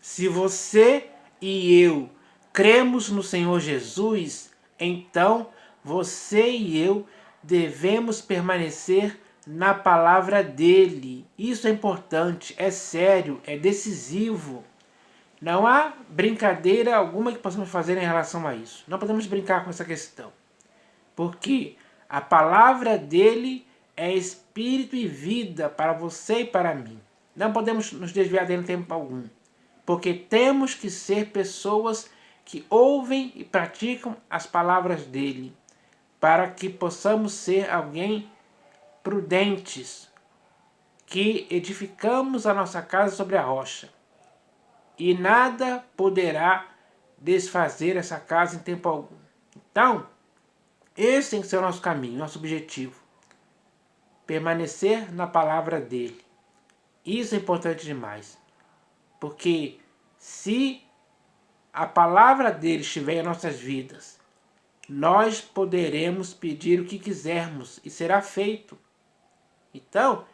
Se você e eu cremos no Senhor Jesus, então você e eu devemos permanecer na palavra dele. Isso é importante, é sério, é decisivo. Não há brincadeira alguma que possamos fazer em relação a isso. Não podemos brincar com essa questão. Porque a palavra dele é espírito e vida para você e para mim. Não podemos nos desviar dele em tempo algum. Porque temos que ser pessoas que ouvem e praticam as palavras dele. Para que possamos ser alguém prudentes. Que edificamos a nossa casa sobre a rocha. E nada poderá desfazer essa casa em tempo algum. Então, esse tem que ser o nosso caminho, nosso objetivo. Permanecer na palavra dele. Isso é importante demais. Porque se a palavra dele estiver em nossas vidas, nós poderemos pedir o que quisermos e será feito. Então,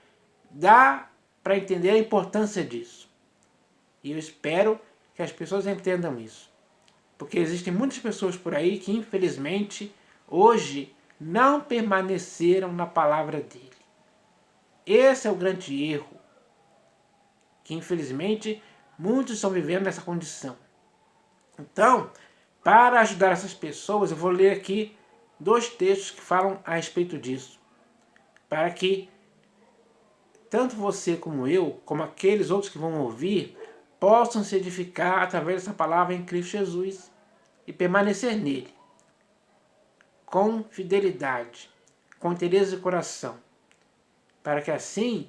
dá para entender a importância disso. E eu espero que as pessoas entendam isso. Porque existem muitas pessoas por aí que, infelizmente, hoje não permaneceram na palavra dele. Esse é o grande erro. Que, infelizmente, muitos estão vivendo nessa condição. Então, para ajudar essas pessoas, eu vou ler aqui 2 textos que falam a respeito disso. Para que tanto você como eu, como aqueles outros que vão ouvir, possam se edificar através dessa palavra em Cristo Jesus e permanecer nele, com fidelidade, com interesse de coração, para que assim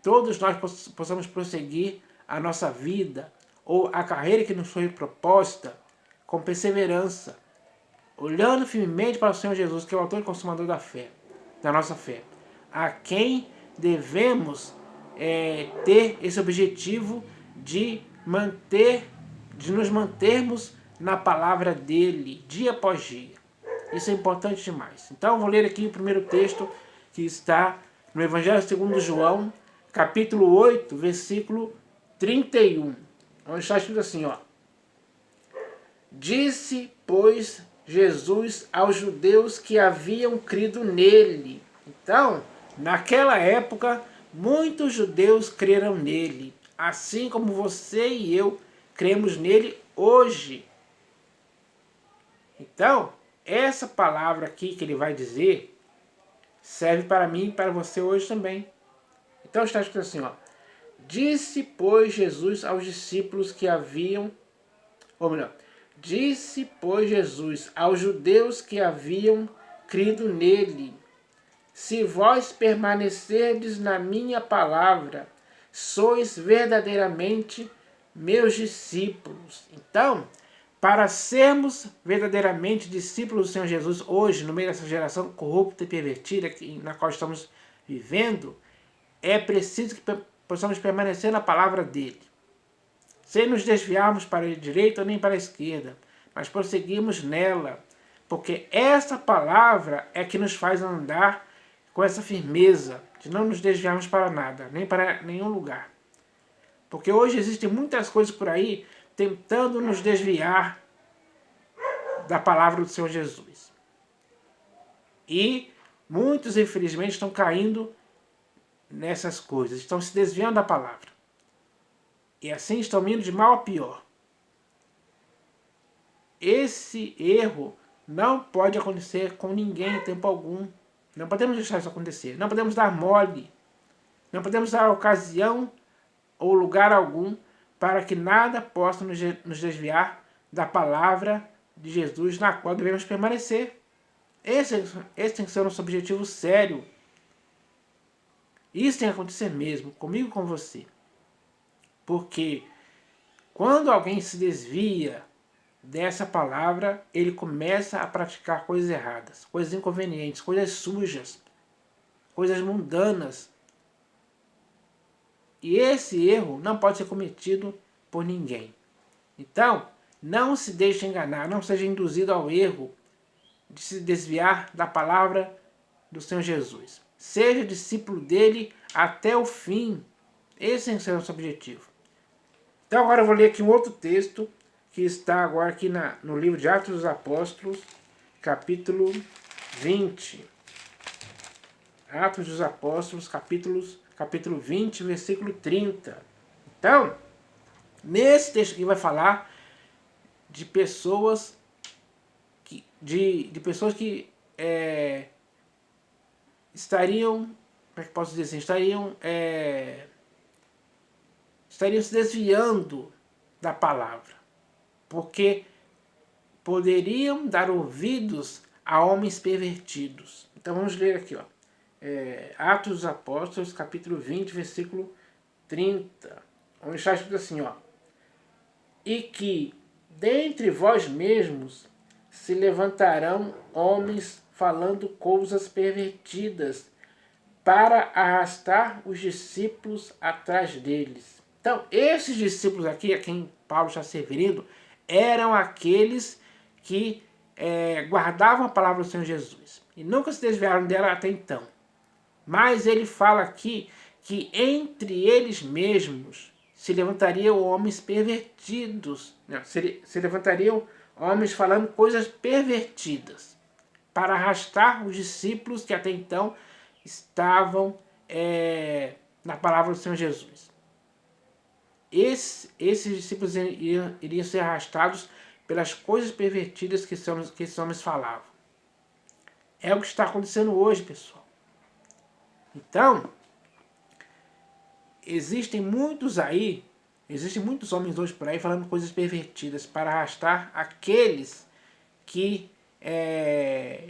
todos nós possamos prosseguir a nossa vida ou a carreira que nos foi proposta com perseverança, olhando firmemente para o Senhor Jesus, que é o autor e consumador da fé, da nossa fé, a quem devemos ter esse objetivo de nos mantermos na palavra dele, dia após dia. Isso é importante demais. Então, vou ler aqui o primeiro texto que está no Evangelho segundo João, capítulo 8, versículo 31. Onde está escrito assim, ó. Disse, pois, Jesus aos judeus que haviam crido nele. Então, naquela época, muitos judeus creram nele, assim como você e eu cremos nele hoje. Então, essa palavra aqui que ele vai dizer serve para mim e para você hoje também. Então está escrito assim, ó. Disse, pois, Jesus aos discípulos que haviam, ou melhor, disse, pois, Jesus aos judeus que haviam crido nele: se vós permanecerdes na minha palavra, sois verdadeiramente meus discípulos. Então, para sermos verdadeiramente discípulos do Senhor Jesus hoje, no meio dessa geração corrupta e pervertida na qual estamos vivendo, é preciso que possamos permanecer na palavra dele, sem nos desviarmos para a direita nem para a esquerda, mas prosseguirmos nela, porque essa palavra é que nos faz andar com essa firmeza, de não nos desviarmos para nada, nem para nenhum lugar. Porque hoje existem muitas coisas por aí tentando nos desviar da palavra do Senhor Jesus. E muitos, infelizmente, estão caindo nessas coisas, estão se desviando da palavra. E assim estão indo de mal a pior. Esse erro não pode acontecer com ninguém em tempo algum. Não podemos deixar isso acontecer. Não podemos dar mole. Não podemos dar ocasião ou lugar algum para que nada possa nos desviar da palavra de Jesus, na qual devemos permanecer. Esse tem que ser o nosso objetivo sério. Isso tem que acontecer mesmo, comigo e com você. Porque quando alguém se desvia dessa palavra, ele começa a praticar coisas erradas, coisas inconvenientes, coisas sujas, coisas mundanas. E esse erro não pode ser cometido por ninguém. Então, não se deixe enganar, não seja induzido ao erro de se desviar da palavra do Senhor Jesus. Seja discípulo dele até o fim. Esse é o nosso objetivo. Então agora eu vou ler aqui um outro texto que está agora aqui no livro de Atos dos Apóstolos, capítulo 20. Atos dos Apóstolos, capítulo 20, versículo 30. Então, nesse texto aqui vai falar de pessoas que estariam, como é que posso dizer assim, estariam se desviando da palavra, porque poderiam dar ouvidos a homens pervertidos. Então vamos ler aqui, ó. Atos dos Apóstolos, capítulo 20, versículo 30, onde está escrito assim, ó: e que dentre vós mesmos se levantarão homens falando coisas pervertidas para arrastar os discípulos atrás deles. Então, esses discípulos aqui, a quem Paulo está se referindo, eram aqueles que guardavam a palavra do Senhor Jesus e nunca se desviaram dela até então. Mas ele fala aqui que entre eles mesmos se levantariam homens pervertidos, se levantariam homens falando coisas pervertidas para arrastar os discípulos que até então estavam na palavra do Senhor Jesus. Esses discípulos iriam ser arrastados pelas coisas pervertidas que esses homens falavam. É o que está acontecendo hoje, pessoal. Então, existem muitos homens hoje por aí falando coisas pervertidas para arrastar aqueles que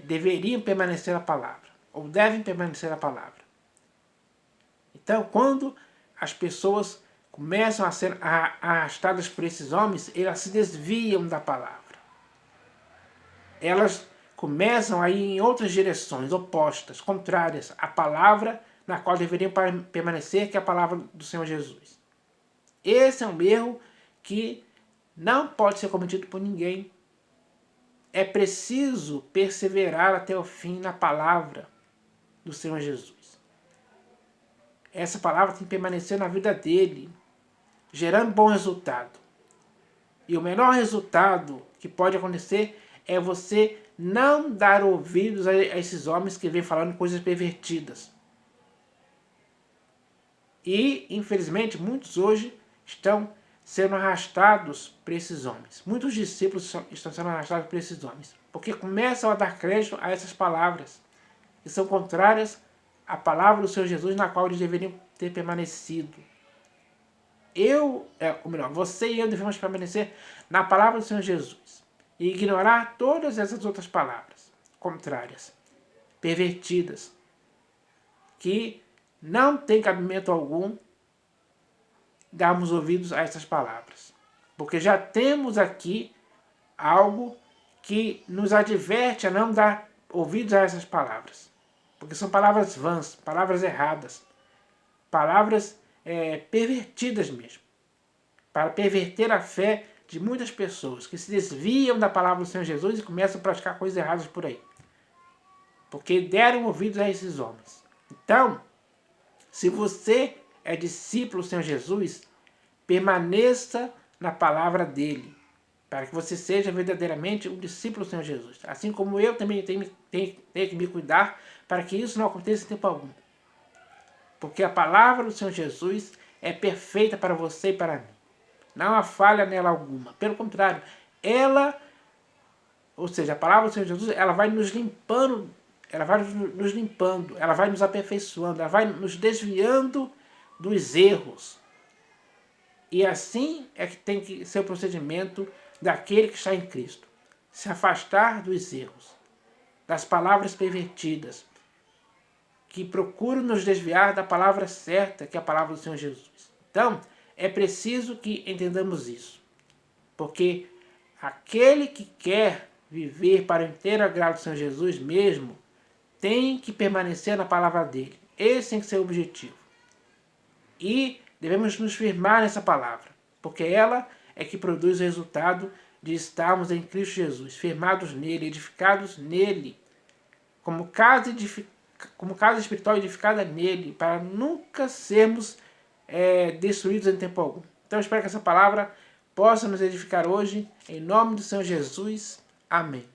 deveriam permanecer na palavra, ou devem permanecer na palavra. Então, quando as pessoas começam a ser arrastadas por esses homens, elas se desviam da palavra. Elas começam a ir em outras direções, opostas, contrárias à palavra na qual deveriam permanecer, que é a palavra do Senhor Jesus. Esse é um erro que não pode ser cometido por ninguém. É preciso perseverar até o fim na palavra do Senhor Jesus. Essa palavra tem que permanecer na vida dele, gerando bom resultado. E o melhor resultado que pode acontecer é você não dar ouvidos a esses homens que vêm falando coisas pervertidas. E, infelizmente, muitos hoje estão sendo arrastados por esses homens. Muitos discípulos estão sendo arrastados por esses homens, porque começam a dar crédito a essas palavras, que são contrárias à palavra do Senhor Jesus, na qual eles deveriam ter permanecido. Você e eu devemos permanecer na palavra do Senhor Jesus e ignorar todas essas outras palavras contrárias, pervertidas, que não tem cabimento algum darmos ouvidos a essas palavras. Porque já temos aqui algo que nos adverte a não dar ouvidos a essas palavras. Porque são palavras vãs, palavras erradas, palavras pervertidas mesmo, para perverter a fé de muitas pessoas que se desviam da palavra do Senhor Jesus e começam a praticar coisas erradas por aí. Porque deram ouvidos a esses homens. Então, se você é discípulo do Senhor Jesus, permaneça na palavra dele, para que você seja verdadeiramente um discípulo do Senhor Jesus. Assim como eu também tenho que me cuidar para que isso não aconteça em tempo algum. Porque a palavra do Senhor Jesus é perfeita para você e para mim. Não há falha nela alguma. Pelo contrário, a palavra do Senhor Jesus, ela vai nos limpando, ela vai nos aperfeiçoando, ela vai nos desviando dos erros. E assim é que tem que ser o procedimento daquele que está em Cristo. Se afastar dos erros, das palavras pervertidas, que procuram nos desviar da palavra certa, que é a palavra do Senhor Jesus. Então, é preciso que entendamos isso. Porque aquele que quer viver para o inteiro agrado do Senhor Jesus mesmo, tem que permanecer na palavra dele. Esse tem que ser o objetivo. E devemos nos firmar nessa palavra, porque ela é que produz o resultado de estarmos em Cristo Jesus, firmados nele, edificados nele, como casa espiritual edificada nele, para nunca sermos destruídos em tempo algum. Então eu espero que essa palavra possa nos edificar hoje. Em nome do Senhor Jesus. Amém.